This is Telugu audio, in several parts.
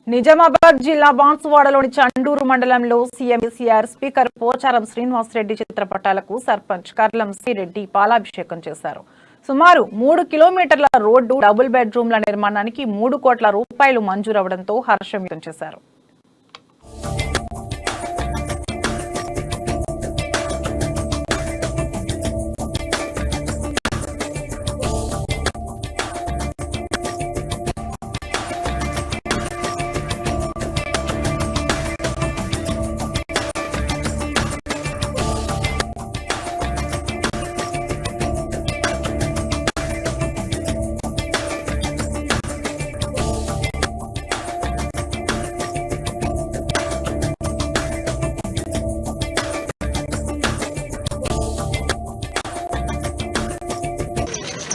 నిజామాబాద్ జిల్లా బాన్సువాడలోని చండూరు మండలంలో సీఎం కేసీఆర్ స్పీకర్ పోచారం శ్రీనివాసరెడ్డి చిత్రపటాలకు సర్పంచ్ కర్లం శ్రీరెడ్డి పాలాభిషేకం చేశారు. సుమారు 3 కిలోమీటర్ల రోడ్డు, డబుల్ బెడ్రూమ్ల నిర్మాణానికి 3 కోట్ల రూపాయలు మంజూరవడంతో హర్షం వ్యక్తం చేశారు.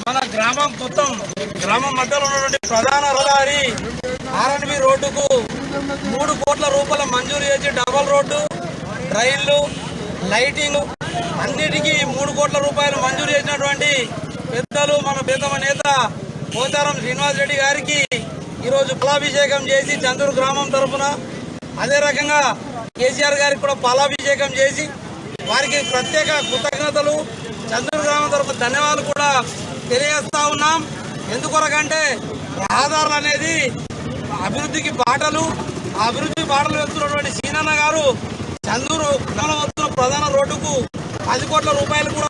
మన గ్రామం మధ్యలో ఉన్నటువంటి ప్రధాన రహదారి ఆర్ఎన్బి రోడ్డుకు 3 కోట్ల రూపాయల మంజూరు చేసి డబల్ రోడ్డు, రైళ్లు, లైటింగ్ అన్నిటికీ 3 కోట్ల రూపాయలు మంజూరు చేసినటువంటి పెద్దలు మన ప్రియతమ నేత పోచారం శ్రీనివాసరెడ్డి గారికి ఈరోజు పాలాభిషేకం చేసి చందూరు గ్రామం తరఫున, అదే రకంగా కేసీఆర్ గారికి కూడా పాలాభిషేకం చేసి వారికి ప్రత్యేక కృతజ్ఞతలు, చందూరు గ్రామం తరఫున ధన్యవాదాలు కూడా తెలియజేస్తా ఉన్నాం. ఎందుకొరకంటే రహదారులు అనేది అభివృద్ధికి బాటలు, ఆ అభివృద్ధి బాటలు వెళ్తున్నటువంటి సీనన్న గారు చందూరు గ్రామంలో ప్రధాన రోడ్డుకు 10 కోట్ల రూపాయలు కూడా